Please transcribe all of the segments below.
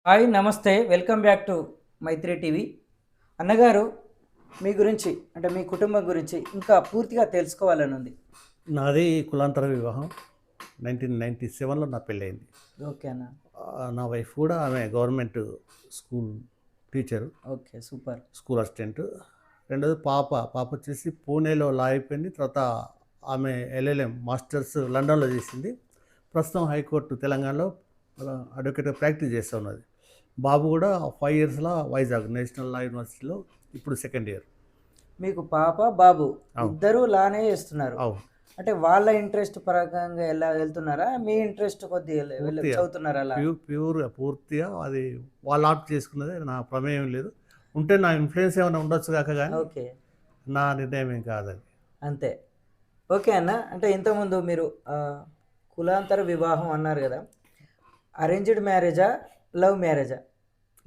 Hi నమస్తే welcome back to Maitri TV. అన్నగారు, మీ గురించి అంటే మీ కుటుంబం గురించి ఇంకా పూర్తిగా తెలుసుకోవాలని ఉంది. నాది కులాంతర వివాహం. 1997లో నా పెళ్ళయింది. ఓకే అన్న. నా వైఫ్ కూడా ఆమె government school teacher, okay, super. School assistant. రెండోది పాప వచ్చేసి పూణేలో లా అయిపోయింది. తర్వాత ఆమె ఎల్ఎల్ఎం మాస్టర్స్ లండన్లో చేసింది. ప్రస్తుతం హైకోర్టు తెలంగాణలో అడ్వకేట్గా ప్రాక్టీస్ చేస్తూ ఉన్నది. బాబు కూడా 5 ఇయర్స్లో వైజాగ్ నేషనల్ లా యూనివర్సిటీలో ఇప్పుడు సెకండ్ ఇయర్. మీకు పాప బాబు అవును. ఇద్దరు లానే చేస్తున్నారు. అవును, అంటే వాళ్ళ ఇంట్రెస్ట్ పరంగా ఎలా వెళ్తున్నారా, మీ ఇంట్రెస్ట్ కొద్దిగా పూర్తిగా చదువుతున్నారా అలా? పూర్తిగా అది వాళ్ళు ఆప్ట్ చేసుకున్నదే, నా ప్రమేయం లేదు. ఉంటే నా ఇన్ఫ్లుయెన్స్ ఏమైనా ఉండొచ్చు కాక కానీ ఓకే, నా నిర్ణయం ఏం కాదని. అంతే. ఓకే అన్న, అంటే ఇంతకుముందు మీరు కులాంతర వివాహం అన్నారు కదా, అరేంజ్డ్ మ్యారేజా, లవ్ మ్యారేజా?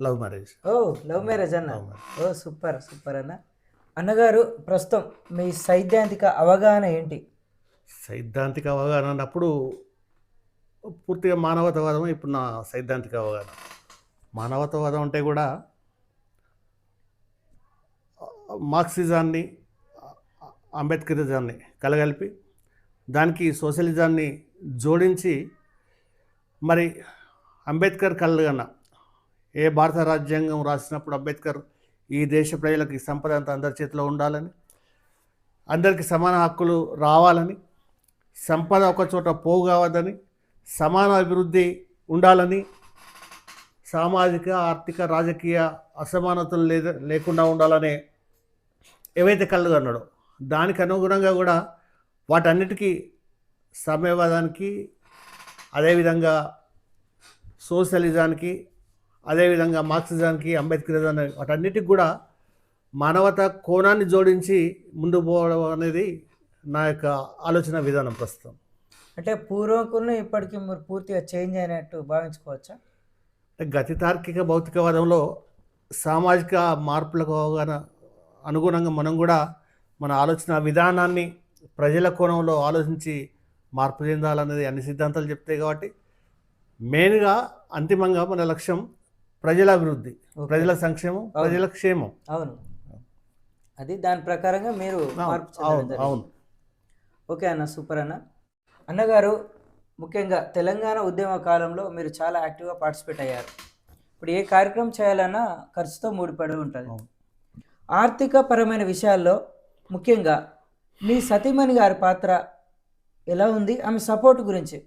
Love marriage. ఓ, లవ్ మ్యారేజ్ అన్న. Love marriage. ఓ, సూపర్ సూపర్ అన్న. అన్నగారు, ప్రస్తుతం మీ సైద్ధాంతిక అవగాహన ఏంటి? సైద్ధాంతిక అవగాహన అన్నప్పుడు పూర్తిగా మానవతావాదం ఇప్పుడు నా సైద్ధాంతిక అవగాహన. మానవతావాదం అంటే కూడా మార్క్సిజాన్ని, అంబేద్కరిజాన్ని కలగలిపి దానికి సోషలిజాన్ని జోడించి, మరి అంబేద్కర్ కలగన్న ఏ భారత రాజ్యాంగం రాసినప్పుడు అంబేద్కర్ ఈ దేశ ప్రజలకి సంపద అంతా అందరి చేతిలో ఉండాలని, అందరికీ సమాన హక్కులు రావాలని, సంపద ఒక చోట పోగావద్దని, సమాన అభివృద్ధి ఉండాలని, సామాజిక ఆర్థిక రాజకీయ అసమానతలు లేకుండా ఉండాలనే ఏవైతే కళ్ళు అన్నాడో దానికి అనుగుణంగా కూడా వాటన్నిటికీ సామ్యవాదానికి, అదేవిధంగా సోషలిజానికి, అదేవిధంగా మార్క్సిజానికి, అంబేద్కరిజాన్ని, వాటన్నిటికి కూడా మానవతా కోణాన్ని జోడించి ముందుకు పోవడం అనేది నా యొక్క ఆలోచన విధానం ప్రస్తుతం. అంటే పూర్వకున్న ఇప్పటికీ మీరు పూర్తిగా చేంజ్ అయినట్టు భావించుకోవచ్చా? గతి తార్కిక భౌతికవాదంలో సామాజిక మార్పులకు అనుగుణంగా మనం కూడా మన ఆలోచన విధానాన్ని ప్రజల కోణంలో ఆలోచించి మార్పు చెందాలనేది అన్ని సిద్ధాంతాలు చెప్తాయి. కాబట్టి మెయిన్గా అంతిమంగా మన లక్ష్యం ప్రజల అభివృద్ధి, ప్రజల సంక్షేమం, ప్రజల క్షేమం. అవును, అది దాని ప్రకారంగా మీరు మార్పు చెందడం జరిగింది. అవును. ఓకే అన్న, సూపర్ అన్న. అన్నగారు, ముఖ్యంగా తెలంగాణ ఉద్యమ కాలంలో మీరు చాలా యాక్టివ్గా పార్టిసిపేట్ అయ్యారు. ఇప్పుడు ఏ కార్యక్రమం చేయాలన్నా ఖర్చుతో ముడిపడి ఉంటుంది. ఆర్థిక పరమైన విషయాల్లో ముఖ్యంగా మీ సతీమణి గారి పాత్ర ఎలా ఉంది, ఆమె సపోర్ట్ గురించి?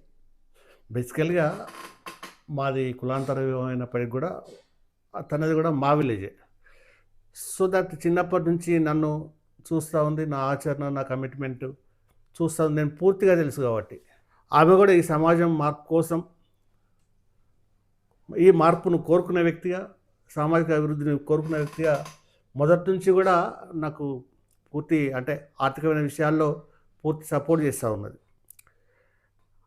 బేసికల్గా మాది కులాంతర వివాహం అయినప్పటికి కూడా తనది కూడా మా విలేజే. సో దట్ చిన్నప్పటి నుంచి నన్ను చూస్తూ ఉంది, నా ఆచరణ, నా కమిట్మెంట్ చూస్తూ ఉంది, నేను పూర్తిగా తెలుసు. కాబట్టి ఆమె కూడా ఈ సమాజం మార్పు కోసం, ఈ మార్పును కోరుకునే వ్యక్తిగా, సామాజిక అభివృద్ధిని కోరుకునే వ్యక్తిగా మొదటి నుంచి కూడా నాకు పూర్తి, అంటే ఆర్థికమైన విషయాల్లో పూర్తి సపోర్ట్ చేస్తూ ఉన్నది.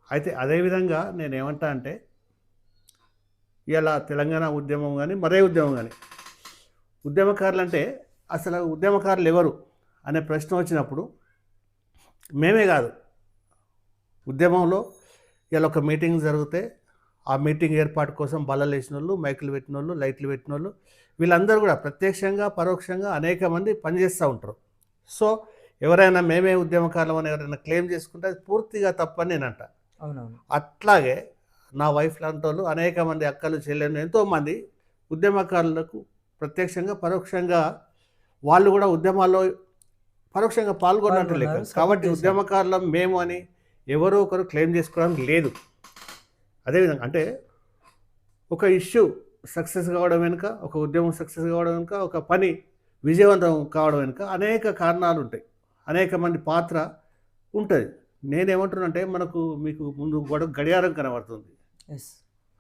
అయితే అదేవిధంగా నేను ఏమంటా అంటే, ఇలా తెలంగాణ ఉద్యమం కానీ మరే ఉద్యమం కానీ, ఉద్యమకారులు అంటే అసలు ఉద్యమకారులు ఎవరు అనే ప్రశ్న వచ్చినప్పుడు మేమే కాదు, ఉద్యమంలో ఇలా ఒక మీటింగ్ జరిగితే ఆ మీటింగ్ ఏర్పాటు కోసం బల్లలు వేసిన వాళ్ళు, మైకులు పెట్టిన వాళ్ళు, లైట్లు పెట్టిన వాళ్ళు, వీళ్ళందరూ కూడా ప్రత్యక్షంగా పరోక్షంగా అనేక మంది పనిచేస్తూ ఉంటారు. సో ఎవరైనా మేమే ఉద్యమకారులు అని ఎవరైనా క్లెయిమ్ చేసుకుంటే అది పూర్తిగా తప్పని నేనంట. అవునవును. అట్లాగే నా వైఫ్ లాంటి వాళ్ళు, అనేక మంది అక్కలు, చెల్లెలు, ఎంతోమంది ఉద్యమకారులకు ప్రత్యక్షంగా పరోక్షంగా వాళ్ళు కూడా ఉద్యమాల్లో పరోక్షంగా పాల్గొన్నట్టు లేక, కాబట్టి ఉద్యమకారులం మేము అని ఎవరో ఒకరు క్లెయిమ్ చేసుకోవడానికి లేదు. అదేవిధంగా అంటే ఒక ఇష్యూ సక్సెస్ కావడం వెనుక, ఒక ఉద్యమం సక్సెస్ కావడం వెనుక, ఒక పని విజయవంతం కావడం వెనుక అనేక కారణాలు ఉంటాయి, అనేక మంది పాత్ర ఉంటుంది. నేనేమంటున్నానంటే, మీకు ముందు గడియారం కనబడుతుంది,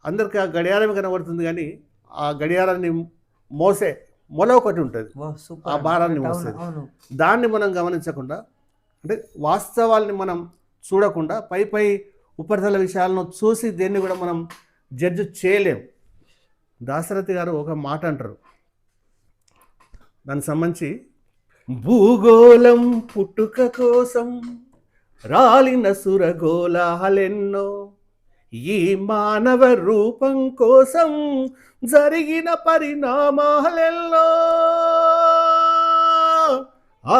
అందరికీ ఆ గడియారమే కనబడుతుంది, కానీ ఆ గడియారాన్ని మోసే మొల ఒకటి ఉంటుంది, ఆ భారాన్ని మోసేది. దాన్ని మనం గమనించకుండా, అంటే వాస్తవాల్ని మనం చూడకుండా పై ఉపరితల విషయాలను చూసి దేన్ని కూడా మనం జడ్జి చేయలేం. దాశరథి గారు ఒక మాట అంటారు దానికి సంబంధించి, భూగోళం పుట్టుక కోసం రాలిన సురగోళాలెన్నో, ఈ మానవ రూపం కోసం జరిగిన పరిణామాలెల్లో ఆ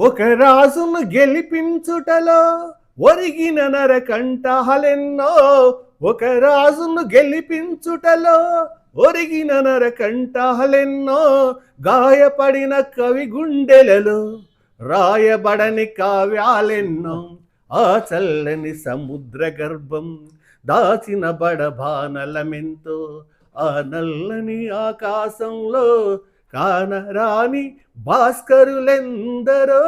ఒక రాజును గెలిపించుటలో ఒరిగిన నరకంఠాలెన్నో, ఒక రాజును గెలిపించుటలో ఒరిగిన నరకంఠాలెన్నో, గాయపడిన కవి గుండెలలో రాయబడని కావ్యాలెన్నో, ఆ చల్లని సముద్ర గర్భం దాచిన బడబానలమెంతో, ఆ నల్లని ఆకాశంలో కానరాని భాస్కరులెందరో,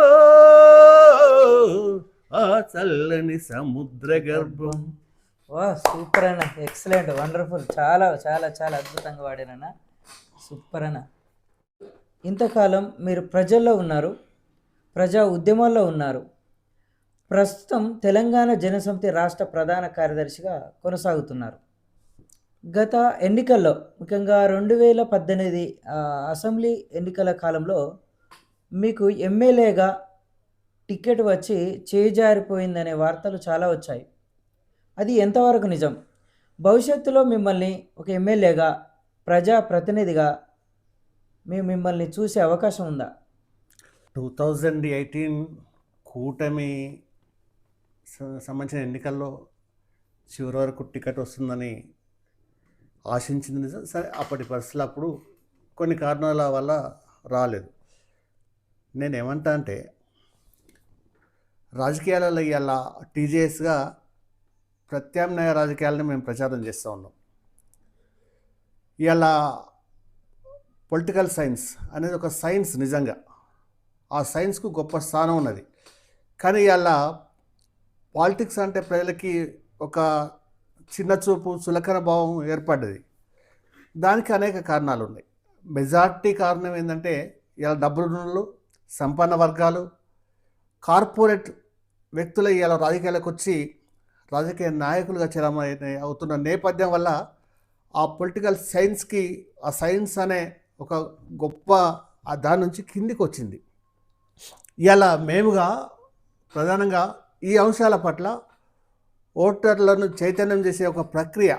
ఆ చల్లని సముద్ర గర్భం. వా సూపర్ అన్న, ఎక్సలెంట్, వండర్ఫుల్, చాలా చాలా చాలా అద్భుతంగా వాడారన్న, సూపర్ అన్న. ఇంతకాలం మీరు ప్రజల్లో ఉన్నారు, ప్రజా ఉద్యమాల్లో ఉన్నారు. ప్రస్తుతం తెలంగాణ జనసమితి రాష్ట్ర ప్రధాన కార్యదర్శిగా కొనసాగుతున్నారు. గత ఎన్నికల్లో ముఖ్యంగా 2018 అసెంబ్లీ ఎన్నికల కాలంలో మీకు ఎమ్మెల్యేగా టికెట్ వచ్చి చేజారిపోయిందనే వార్తలు చాలా వచ్చాయి. అది ఎంతవరకు నిజం? భవిష్యత్తులో మిమ్మల్ని ఒక ఎమ్మెల్యేగా, ప్రజాప్రతినిధిగా మిమ్మల్ని చూసే అవకాశం ఉందా? 2018 కూటమి సంబంధించిన ఎన్నికల్లో చివరి వరకు టికెట్ వస్తుందని ఆశించింది నిజం. సరే, అప్పటి పరిస్థితులు అప్పుడు కొన్ని కారణాల వల్ల రాలేదు. నేనేమంటా అంటే, రాజకీయాలలో ఇవాళ టీజేఎస్గా ప్రత్యామ్నాయ రాజకీయాలని మేము ప్రచారం చేస్తూ ఉన్నాం. ఇవాళ పొలిటికల్ సైన్స్ అనేది ఒక సైన్స్, నిజంగా ఆ సైన్స్కు గొప్ప స్థానం ఉన్నది. కానీ ఇవాళ పాలిటిక్స్ అంటే ప్రజలకి ఒక చిన్న చూపు, చులకన భావం ఏర్పడ్డది. దానికి అనేక కారణాలు ఉన్నాయి. మెజార్టీ కారణం ఏంటంటే, ఇలా డబ్బులు, సంపన్న వర్గాలు, కార్పొరేట్ వ్యక్తులు ఇలా రాజకీయాలకు వచ్చి రాజకీయ నాయకులుగా చరమని అవుతున్న నేపథ్యం వల్ల ఆ పొలిటికల్ సైన్స్కి, ఆ సైన్స్ అనే ఒక గొప్ప దాని నుంచి కిందికి వచ్చింది. ఇలా మేముగా ప్రధానంగా ఈ అంశాల పట్ల ఓటర్లను చైతన్యం చేసే ఒక ప్రక్రియ,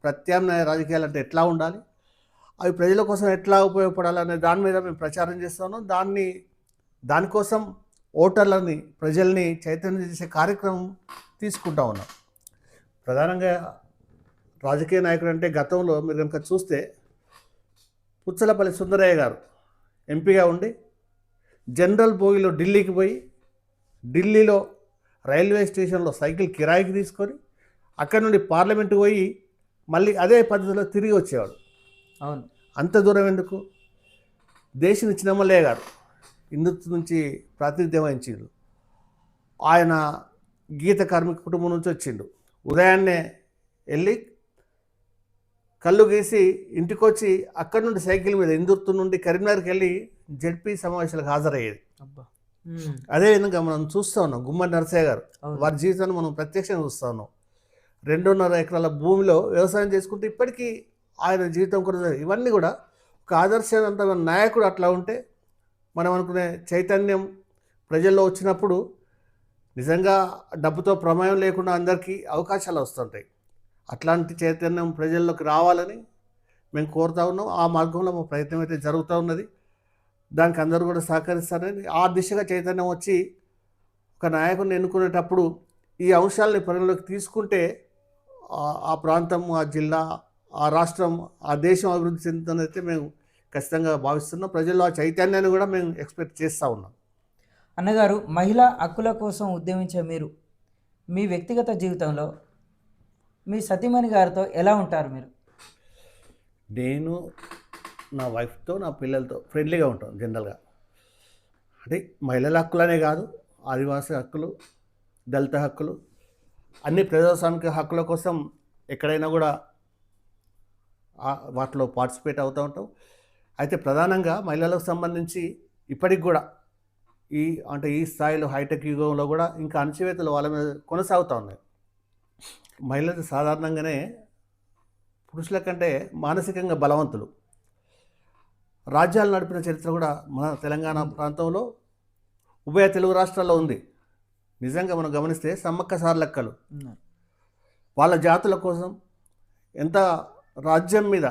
ప్రత్యామ్నాయ రాజకీయాలు అంటే ఎట్లా ఉండాలి, అవి ప్రజల కోసం ఎట్లా ఉపయోగపడాలనే దాని మీద మేము ప్రచారం చేస్తున్నాం. దానికోసం ఓటర్లని, ప్రజల్ని చైతన్యం చేసే కార్యక్రమం తీసుకుంటా ఉన్నాం. ప్రధానంగా రాజకీయ నాయకుడు అంటే గతంలో మీరు కనుక చూస్తే పుచ్చలపల్లి సుందరయ్య గారు ఎంపీగా ఉండి జనరల్ బోగిలో ఢిల్లీకి పోయి, ఢిల్లీలో రైల్వే స్టేషన్లో సైకిల్ కిరాయికి తీసుకొని అక్కడి నుండి పార్లమెంట్కి పోయి మళ్ళీ అదే పద్ధతిలో తిరిగి వచ్చేవాడు. అవును, అంత దూరం ఎందుకు? దేశిని చిన్నమల్లయ్య గారు హిందుత్వం నుంచి ప్రాతినిధ్యం వహించిండు. ఆయన గీత కార్మిక కుటుంబం నుంచి వచ్చిండు. ఉదయాన్నే వెళ్ళి కళ్ళు గీసి ఇంటికి వచ్చి అక్కడి నుండి సైకిల్ మీద ఇందుర్తు నుండి కరీంనగర్కి వెళ్ళి జెడ్పీ సమావేశాలకు హాజరయ్యేది. అదేవిధంగా మనం చూస్తూ ఉన్నాం గుమ్మడి నరసయ్య గారు, వారి జీవితాన్ని మనం ప్రత్యక్షంగా చూస్తూ ఉన్నాం. 2.5 ఎకరాల భూమిలో వ్యవసాయం చేసుకుంటే ఇప్పటికీ ఆయన జీవితం కూడా, ఇవన్నీ కూడా ఒక ఆదర్శవంతమైన నాయకుడు అట్లా ఉంటే మనం అనుకునే చైతన్యం ప్రజల్లో వచ్చినప్పుడు నిజంగా డబ్బుతో ప్రమేయం లేకుండా అందరికీ అవకాశాలు వస్తుంటాయి. అట్లాంటి చైతన్యం ప్రజల్లోకి రావాలని మేము కోరుతా ఉన్నాం. ఆ మార్గంలో మా ప్రయత్నం అయితే జరుగుతూ ఉన్నది. దానికి అందరూ కూడా సహకరిస్తారని, ఆ దిశగా చైతన్యం వచ్చి ఒక నాయకుడిని ఎన్నుకునేటప్పుడు ఈ అంశాలని పరిగణలోకి తీసుకుంటే ఆ ప్రాంతం, ఆ జిల్లా, ఆ రాష్ట్రం, ఆ దేశం అభివృద్ధి చెందుతుందైతే మేము ఖచ్చితంగా భావిస్తున్నాం. ప్రజల్లో ఆ చైతన్యాన్ని కూడా మేము ఎక్స్పెక్ట్ చేస్తూ ఉన్నాం. అన్నగారు, మహిళా హక్కుల కోసం ఉద్యమించే మీరు మీ వ్యక్తిగత జీవితంలో మీ సతీమణి గారితో ఎలా ఉంటారు మీరు? నేను నా వైఫ్తో, నా పిల్లలతో ఫ్రెండ్లీగా ఉంటాను జనరల్గా. అంటే మహిళల హక్కులనే కాదు, ఆదివాసీ హక్కులు, దళిత హక్కులు, అన్ని ప్రజాస్వామిక హక్కుల కోసం ఎక్కడైనా కూడా వాటిలో పార్టిసిపేట్ అవుతూ ఉంటాం. అయితే ప్రధానంగా మహిళలకు సంబంధించి ఇప్పటికి కూడా ఈ స్థాయిలో హైటెక్ యుగంలో కూడా ఇంకా అణచివేతలు వాళ్ళ మీద కొనసాగుతూ ఉన్నాయి. మహిళలు సాధారణంగానే పురుషుల కంటే మానసికంగా బలవంతులు. రాజ్యాలు నడిపిన చరిత్ర కూడా మన తెలంగాణ ప్రాంతంలో, ఉభయ తెలుగు రాష్ట్రాల్లో ఉంది. నిజంగా మనం గమనిస్తే సమ్మక్క సార్లక్కలు ఉన్నారు. వాళ్ళ జాతుల కోసం ఎంత రాజ్యం మీద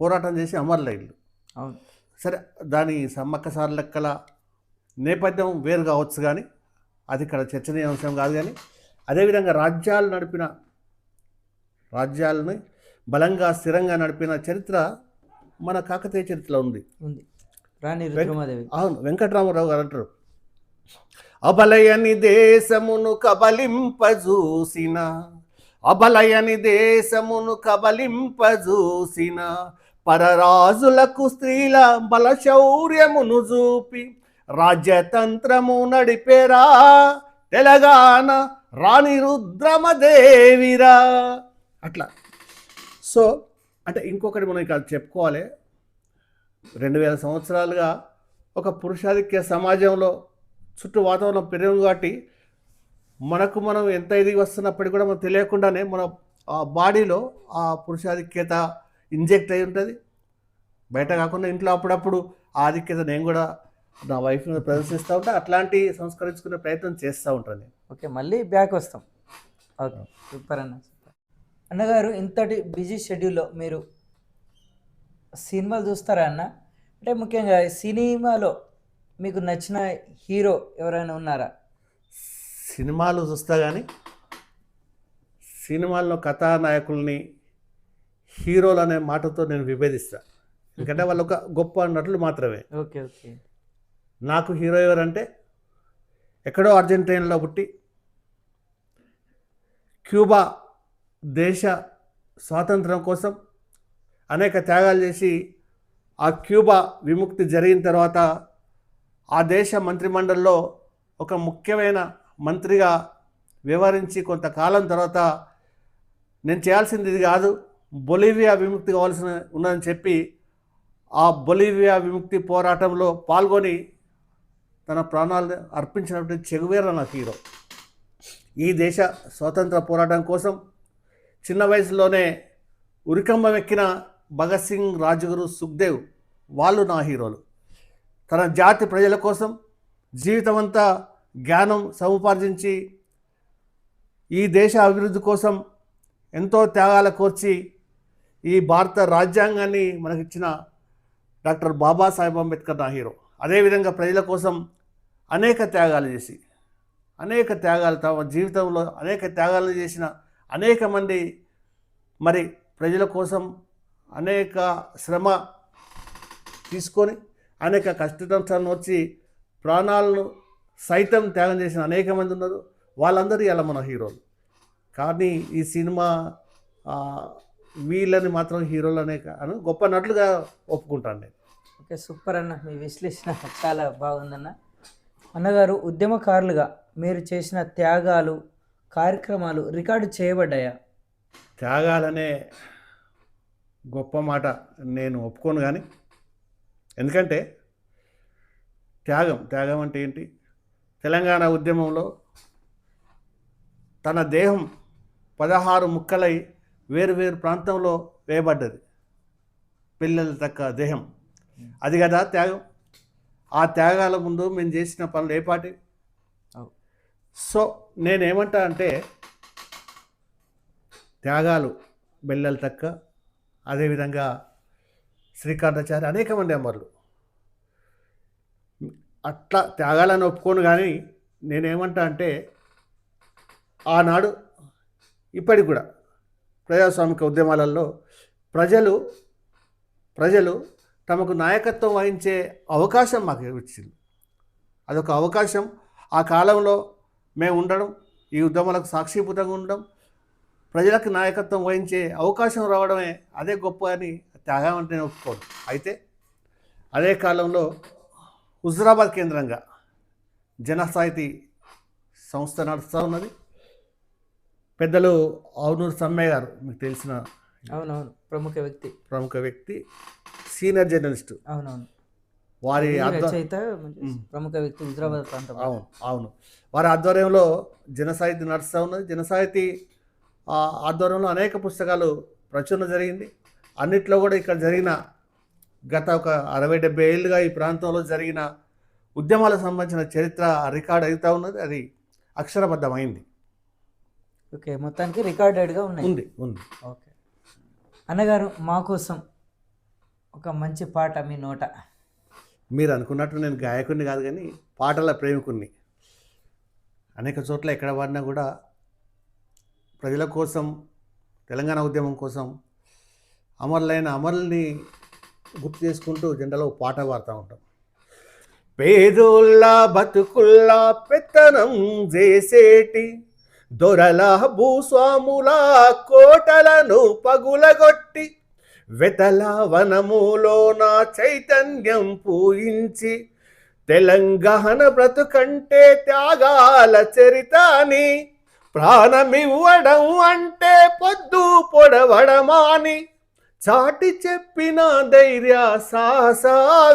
పోరాటం చేసి అమరులైళ్ళు. అవును. సరే, దాని సమ్మక్క సార్లక్కల నేపథ్యం వేరు కావచ్చు, కానీ అది ఇక్కడ చర్చనీయాంశం కాదు. కానీ అదేవిధంగా రాజ్యాలని బలంగా స్థిరంగా నడిపిన చరిత్ర మన కాకతీయ చరిత్రలో ఉంది. ఉంది. రాణి రుద్రమాదేవి. అవును, వెంకటరామారావు గారు అంటారు, అబలయని దేశమును కబలింపజూసిన పరరాజులకు స్త్రీల బలశౌర్యమును చూపి రాజ్యతంత్రము నడిపేరా తెలంగాణ రాణి రుద్రమదేవిరా. అట్లా. సో అంటే ఇంకొకటి మనం ఇక్కడ చెప్పుకోవాలి, 2000 సంవత్సరాలుగా ఒక పురుషాధిక్య సమాజంలో చుట్టూ వాతావరణం పెరిగింది కాబట్టి మనం ఎంత ఎదిగి వస్తున్నప్పటికీ కూడా మనం తెలియకుండానే మన ఆ బాడీలో ఆ పురుషాధిక్యత ఇంజెక్ట్ అయి ఉంటుంది. బయట కాకుండా ఇంట్లో అప్పుడప్పుడు ఆ ఆధిక్యత నేను కూడా నా వైఫ్ మీద ప్రదర్శిస్తూ ఉంటా. అట్లాంటి సంస్కరించుకునే ప్రయత్నం చేస్తూ ఉంటాను నేను. ఓకే, మళ్ళీ బ్యాక్ వస్తాం. ఓకే, సూపర్ అన్న. సూపర్ అన్నగారు, ఇంతటి బిజీ షెడ్యూల్లో మీరు సినిమాలు చూస్తారా అన్న? అంటే ముఖ్యంగా సినిమాలో మీకు నచ్చిన హీరో ఎవరైనా ఉన్నారా? సినిమాలు చూస్తా, కానీ సినిమాల్లో కథానాయకుల్ని హీరోలు అనే మాటతో నేను విభేదిస్తాను. ఎందుకంటే వాళ్ళు ఒక గొప్ప నటులు మాత్రమే. Okay okay. నాకు హీరో ఎవరంటే, ఎక్కడో అర్జెంటీనాలో పుట్టి క్యూబా దేశ స్వాతంత్రం కోసం అనేక త్యాగాలు చేసి ఆ క్యూబా విముక్తి జరిగిన తర్వాత ఆ దేశ మంత్రిమండలిలో ఒక ముఖ్యమైన మంత్రిగా వ్యవహరించి కొంతకాలం తర్వాత నేను చేయాల్సింది ఇది కాదు, బొలీవియా విముక్తి కావాల్సిన ఉన్నదని చెప్పి ఆ బొలీవియా విముక్తి పోరాటంలో పాల్గొని తన ప్రాణాలు అర్పించినటువంటి చెగువేరా నాకు హీరో. ఈ దేశ స్వాతంత్ర పోరాటం కోసం చిన్న వయసులోనే ఉరికంబం ఎక్కిన భగత్ సింగ్, రాజ్గురు, సుఖ్దేవ్ వాళ్ళు నా హీరోలు. తన జాతి ప్రజల కోసం జీవితమంతా జ్ఞానం సముపార్జించి ఈ దేశ అభివృద్ధి కోసం ఎంతో త్యాగాల కోర్చి ఈ భారత రాజ్యాంగాన్ని మనకిచ్చిన డాక్టర్ బాబాసాహెబ్ అంబేద్కర్ నా హీరో. అదేవిధంగా ప్రజల కోసం అనేక త్యాగాలు చేసి తమ జీవితంలో అనేక త్యాగాలు చేసిన అనేక మంది మరి ప్రజల కోసం అనేక శ్రమ తీసుకొని అనేక కష్టనష్టాలను వచ్చి ప్రాణాలను సైతం త్యాగం చేసిన అనేక మంది ఉన్నారు. వాళ్ళందరూ ఇలా మన హీరోలు. కానీ ఈ సినిమా వీళ్ళని మాత్రం హీరోలు అని గొప్ప నటులుగా ఒప్పుకుంటాను నేను. ఓకే, సూపర్ అన్న. మీ విశ్లేషణ చాలా బాగుందన్న. అన్నగారు, ఉద్యమకారులుగా మీరు చేసిన త్యాగాలు, కార్యక్రమాలు రికార్డు చేయబడ్డాయా? త్యాగాలనే గొప్ప మాట నేను ఒప్పుకోను, కానీ ఎందుకంటే త్యాగం అంటే ఏంటి? తెలంగాణ ఉద్యమంలో తన దేహం 16 ముక్కలై వేరు ప్రాంతంలో వేయబడ్డది. పిల్లల తక్క దేహం, అది కదా త్యాగం. ఆ త్యాగాల ముందు మేము చేసిన పనులు ఏ పాటి? సో నేనేమంటా అంటే, త్యాగాలు బెల్లెల తక్క, అదేవిధంగా శ్రీకాంతాచారి, అనేక మంది అమరులు, అట్లా త్యాగాలను ఒప్పుకోను. కానీ నేనేమంటా అంటే, ఆనాడు ఇప్పటికి కూడా ప్రజాస్వామిక ఉద్యమాలలో ప్రజలు తమకు నాయకత్వం వహించే అవకాశం మాకు ఇచ్చింది. అదొక అవకాశం. ఆ కాలంలో మేము ఉండడం, ఈ ఉద్యమాలకు సాక్షిభూతంగా ఉండడం, ప్రజలకు నాయకత్వం వహించే అవకాశం రావడమే అదే గొప్ప అని త్యాగం అంటే నేను ఒప్పుకోను. అయితే అదే కాలంలో హుజురాబాద్ కేంద్రంగా జనసాహితీ సంస్థ నడుస్తూ ఉన్నది. పెద్దలు ఆవునూరు సమ్మయ్య గారు, మీకు తెలిసిన అవునవును, ప్రముఖ వ్యక్తి, సీనియర్ జర్నలిస్ట్. అవునవును, వారి రచయిత, ప్రముఖ వ్యక్తి, హుజురాబాద్ ప్రాంతం. అవును. వారి ఆధ్వర్యంలో జనసాహితీ నడుస్తూ ఉన్నది. జనసాహితీ ఆధ్వర్యంలో అనేక పుస్తకాలు ప్రచురణ జరిగింది. అన్నిట్లో కూడా ఇక్కడ జరిగిన గత ఒక 60-70 ఏళ్ళుగా ఈ ప్రాంతంలో జరిగిన ఉద్యమాలకు సంబంధించిన చరిత్ర రికార్డ్ అవుతూ ఉన్నది. అది అక్షరబద్ధమైంది. ఓకే, మొత్తానికి రికార్డెడ్గా ఉన్నాయి. ఉంది ఉంది. ఓకే అన్నగారు, మా కోసం ఒక మంచి పాట మీ నోట. మీరు అనుకున్నట్టు నేను గాయకుడిని కాదు, కానీ పాటల ప్రేమికుడిని. అనేక చోట్ల ఎక్కడ వాడినా కూడా ప్రజల కోసం, తెలంగాణ ఉద్యమం కోసం అమరులైన అమరుల్ని గుర్తు చేసుకుంటూ జెండాలో పాట పాడుతూ ఉంటాం. పేదోళ్ళ బతుకుల్ల పెత్తనం చేసేటి దొరల భూస్వాముల కోటలను పగులగొట్టి వెతల వనములోన చైతన్యం పూయించి తెలంగాణ బ్రతుకంటే త్యాగాల చరితాని ప్రాణమివ్వడం అంటే పొద్దు పొడవడమాని చాటి చెప్పిన ధైర్య సాహస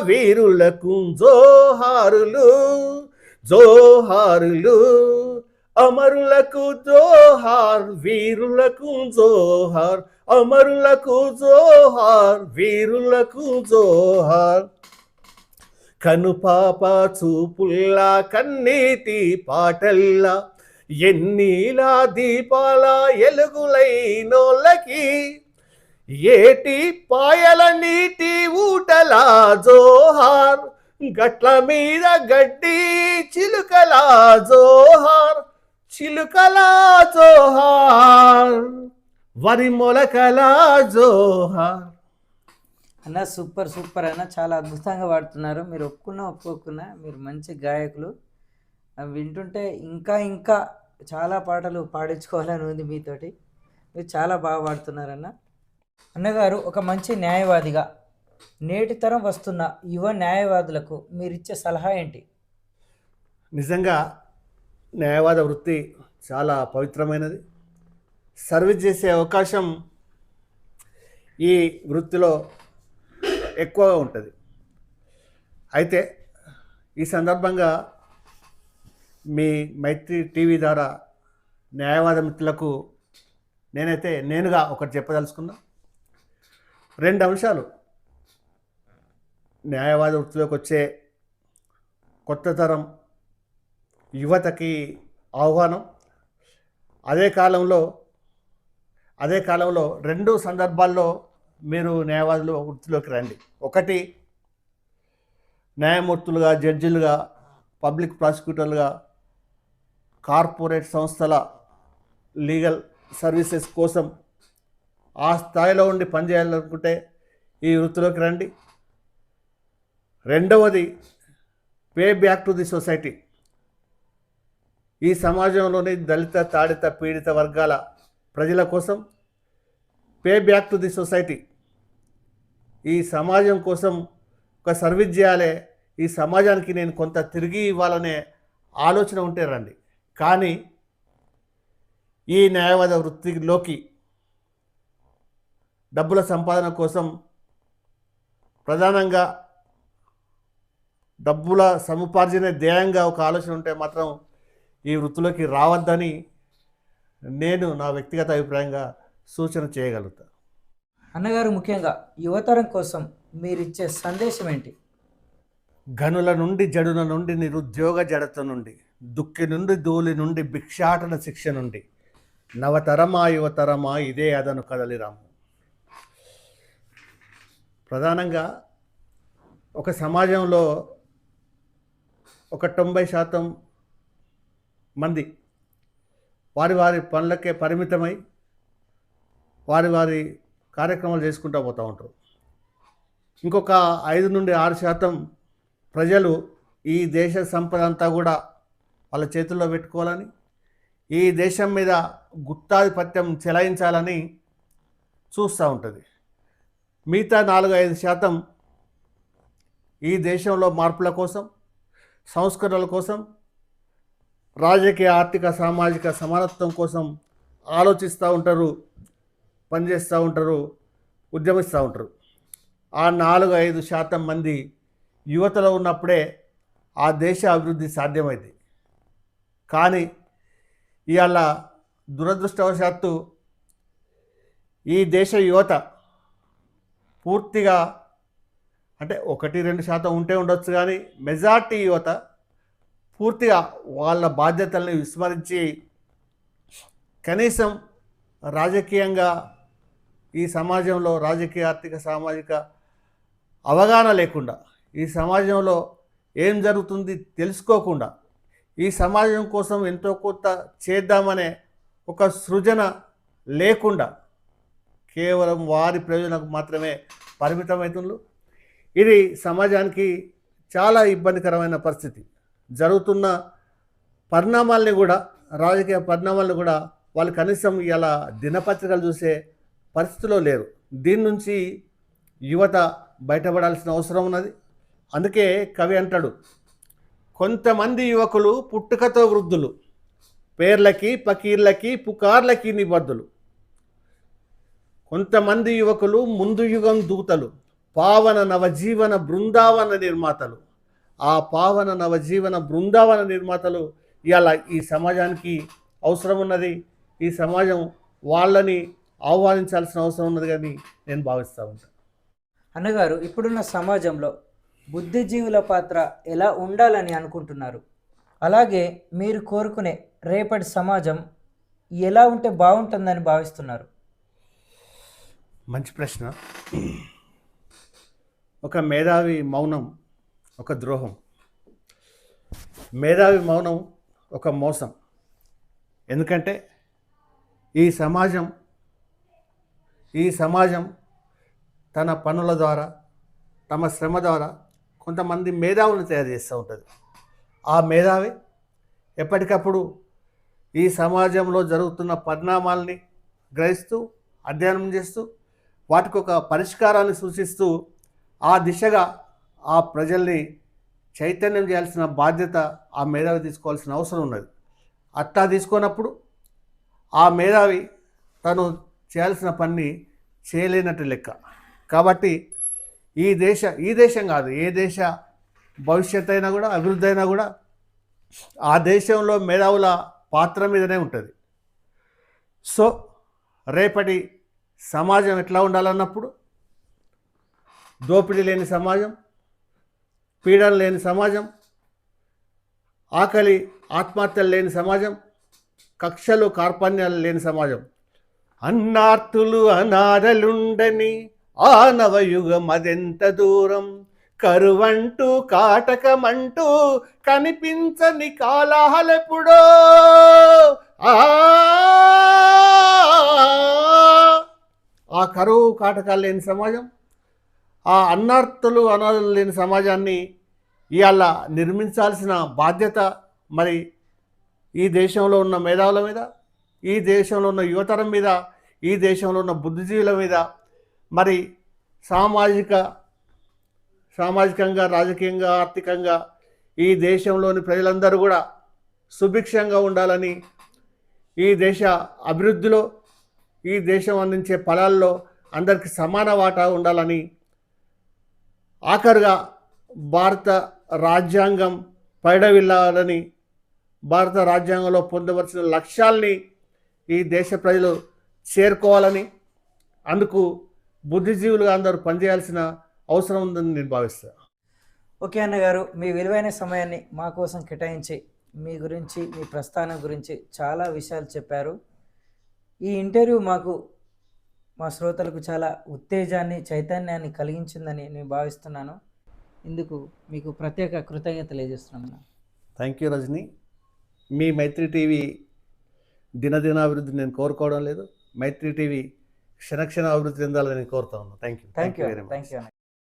వీరులకు జోహారులు జోహారులు, అమరులకు జోహార్, వీరులకు జోహార్, అమరులకు జోహార్, వీరులకు జోహార్. కనుపాప చూపుల్లా కన్నీటి పాటల్లా ఎన్నీలా దీపాల ఎలుగులైనోళ్ళకి ఏటి పాయల నీటి ఊటల జోహార్, గట్ల మీద గడ్డి చిలుకల జోహార్, చిలుకల జోహార్, వరి మొలకల జోహార్. అన్న సూపర్ సూపర్ అన్న, చాలా అద్భుతంగా పాడుతున్నారు. మీరు ఒప్పుకున్నా ఒప్పుకోకున్నా మీరు మంచి గాయకులు. అవి వింటుంటే ఇంకా ఇంకా చాలా పాటలు పాడించుకోవాలని ఉంది మీతోటి. మీరు చాలా బాగా పాడుతున్నారన్న. అన్నగారు, ఒక మంచి న్యాయవాదిగా నేటి తరం వస్తున్న యువ న్యాయవాదులకు మీరిచ్చే సలహా ఏంటి? నిజంగా న్యాయవాద వృత్తి చాలా పవిత్రమైనది. సర్వీస్ చేసే అవకాశం ఈ వృత్తిలో ఎక్కువగా ఉంటుంది. అయితే ఈ సందర్భంగా మీ మైత్రి టీవీ ద్వారా న్యాయవాద మిత్రులకు నేనైతే నేనుగా ఒకటి చెప్పదలుచుకున్నా. 2 అంశాలు. న్యాయవాద వృత్తిలోకి వచ్చే కొత్త తరం యువతకి ఆహ్వానం. అదే కాలంలో 2 సందర్భాల్లో మీరు న్యాయవాదులు వృత్తిలోకి రండి. ఒకటి, న్యాయమూర్తులుగా, జడ్జిలుగా, పబ్లిక్ ప్రాసిక్యూటర్లుగా, కార్పొరేట్ సంస్థల లీగల్ సర్వీసెస్ కోసం ఆ స్థాయిలో ఉండి పనిచేయాలనుకుంటే ఈ వృత్తిలోకి రండి. రెండవది, pay back to the society. ఈ సమాజంలోని దళిత, తాడిత, పీడిత వర్గాల ప్రజల కోసం pay back to the society. ఈ సమాజం కోసం ఒక సర్వీస్ చేయాలి, ఈ సమాజానికి నేను కొంత తిరిగి ఇవ్వాలనే ఆలోచన ఉంటే రండి. కానీ ఈ న్యాయవాద వృత్తిలోకి డబ్బుల సంపాదన కోసం, ప్రధానంగా డబ్బుల సముపార్జన ధ్యేయంగా ఒక ఆలోచన ఉంటే మాత్రం ఈ వృత్తిలోకి రావద్దని నేను నా వ్యక్తిగత అభిప్రాయంగా సూచన చేయగలుగుతా. అన్నగారు, ముఖ్యంగా యువతరం కోసం మీరిచ్చే సందేశం ఏంటి? గనుల నుండి, జడుల నుండి, నిరుద్యోగ జడత నుండి, దుక్కి నుండి, ధూళి నుండి, భిక్షాటన శిక్ష నుండి, నవతరమా యువతరమా ఇదే అదను కదలిరాము. ప్రధానంగా ఒక సమాజంలో ఒక 90% మంది వారి వారి పనులకే పరిమితమై వారి వారి కార్యక్రమాలు చేసుకుంటూ పోతూ ఉంటారు. ఇంకొక 5 నుండి 6% ప్రజలు ఈ దేశ సంపద అంతా కూడా వాళ్ళ చేతుల్లో పెట్టుకోవాలని, ఈ దేశం మీద గుత్తాధిపత్యం చెలాయించాలని చూస్తూ ఉంటుంది. మిగతా 4-5% ఈ దేశంలో మార్పుల కోసం, సంస్కరణల కోసం, రాజకీయ, ఆర్థిక, సామాజిక సమానత్వం కోసం ఆలోచిస్తూ ఉంటారు, పనిచేస్తూ ఉంటారు, ఉద్యమిస్తూ ఉంటారు. ఆ 4-5% మంది యువతలో ఉన్నప్పుడే ఆ దేశ అభివృద్ధి సాధ్యమైంది. కానీ ఇవాళ దురదృష్టవశాత్తు ఈ దేశ యువత పూర్తిగా, అంటే 1-2% ఉంటే ఉండొచ్చు, కానీ మెజార్టీ యువత పూర్తిగా వాళ్ళ బాధ్యతల్ని విస్మరించి కనీసం రాజకీయంగా ఈ సమాజంలో రాజకీయ ఆర్థిక సామాజిక అవగాహన లేకుండా, ఈ సమాజంలో ఏం జరుగుతుంది తెలుసుకోకుండా, ఈ సమాజం కోసం ఎంతో కొంత చేద్దామనే ఒక సృజన లేకుండా కేవలం వారి ప్రయోజనాలకు మాత్రమే పరిమితమవుతున్నారు. ఇది సమాజానికి చాలా ఇబ్బందికరమైన పరిస్థితి. జరుగుతున్న పరిణామాల్ని కూడా, రాజకీయ పరిణామాలను కూడా వాళ్ళు కనీసం ఇలా దినపత్రికలు చూసే పరిస్థితిలో లేరు. దీని నుంచి యువత బయటపడాల్సిన అవసరం ఉన్నది. అందుకే కవి అంటాడు, కొంతమంది యువకులు పుట్టుకతో వృద్ధులు, పేర్లకి పకీర్లకి పుకార్లకి నిబద్ధులు. కొంతమంది యువకులు ముందు యుగం దూతలు, పావన నవజీవన బృందావన నిర్మాతలు. ఆ పావన నవజీవన బృందావన నిర్మాతలు ఇవాళ ఈ సమాజానికి అవసరం ఉన్నది. ఈ సమాజం వాళ్ళని ఆహ్వానించాల్సిన అవసరం ఉన్నది కానీ నేను భావిస్తూ ఉంటాను. అన్నగారు, ఇప్పుడున్న సమాజంలో బుద్ధిజీవుల పాత్ర ఎలా ఉండాలని అనుకుంటున్నారు? అలాగే మీరు కోరుకునే రేపటి సమాజం ఎలా ఉంటే బాగుంటుందని భావిస్తున్నారు? మంచి ప్రశ్న. ఒక మేధావి మౌనం ఒక ద్రోహం, మేధావి మౌనం ఒక మోసం. ఎందుకంటే ఈ సమాజం తన పనుల ద్వారా, తమ శ్రమ ద్వారా కొంతమంది మేధావులను తయారు చేస్తూ ఉంటుంది. ఆ మేధావి ఎప్పటికప్పుడు ఈ సమాజంలో జరుగుతున్న పరిణామాల్ని గ్రహిస్తూ, అధ్యయనం చేస్తూ, వాటికి ఒక పరిష్కారాన్ని సూచిస్తూ ఆ దిశగా ఆ ప్రజల్ని చైతన్యం చేయాల్సిన బాధ్యత ఆ మేధావి తీసుకోవాల్సిన అవసరం ఉన్నది. అట్లా తీసుకున్నప్పుడు ఆ మేధావి తను చేయాల్సిన పని చేయలేనట్టు లెక్క. కాబట్టి ఈ దేశం కాదు, ఏ దేశ భవిష్యత్తు అయినా కూడా, అభివృద్ధి అయినా కూడా ఆ దేశంలో మేధావుల పాత్ర మీదనే ఉంటుంది. సో రేపటి సమాజం ఎట్లా ఉండాలన్నప్పుడు దోపిడీ లేని సమాజం, పీడన లేని సమాజం, ఆకలి ఆత్మహత్యలు లేని సమాజం, కక్షలు కార్పణ్యాలు లేని సమాజం. అన్నార్తులు అనాథలుండని ఆనవయుగం అదెంత దూరం, కరువంటూ కాటకమంటూ కనిపించని కాలాలెప్పుడో. ఆ కరువు కాటకాలు లేని సమాజం, ఆ అన్నార్తులు అనాథలు లేని సమాజాన్ని ఇవాళ నిర్మించాల్సిన బాధ్యత మరి ఈ దేశంలో ఉన్న మేధావుల మీద, ఈ దేశంలో ఉన్న యువతరం మీద, ఈ దేశంలో ఉన్న బుద్ధిజీవుల మీద, మరి సామాజికంగా, రాజకీయంగా, ఆర్థికంగా ఈ దేశంలోని ప్రజలందరూ కూడా సుభిక్షంగా ఉండాలని, ఈ దేశ అభివృద్ధిలో, ఈ దేశం అందించే ఫలాల్లో అందరికీ సమాన వాటా ఉండాలని, ఆఖరుగా భారత రాజ్యాంగం పైడవిల్లాలని, భారత రాజ్యాంగంలో పొందవలసిన లక్ష్యాల్ని ఈ దేశ ప్రజలు చేరుకోవాలని, అందుకు బుద్ధిజీవులుగా అందరూ పనిచేయాల్సిన అవసరం ఉందని నేను భావిస్తాను. ఓకే అన్నగారు, మీ విలువైన సమయాన్ని మా కోసం కేటాయించి మీ గురించి, మీ ప్రస్థానం గురించి చాలా విషయాలు చెప్పారు. ఈ ఇంటర్వ్యూ మా శ్రోతలకు చాలా ఉత్తేజాన్ని, చైతన్యాన్ని కలిగించిందని నేను భావిస్తున్నాను. ఇందుకు మీకు ప్రత్యేక కృతజ్ఞతలు తెలియజేస్తున్నాను. Thank you Rajani. మీ మైత్రి టీవీ దినదినాభివృద్ధి నేను కోరుకోవడం లేదు, మైత్రి టీవీ క్షణక్షణ అభివృద్ధి చెందాలని కోరుతా ఉన్నాను. Thank you very much.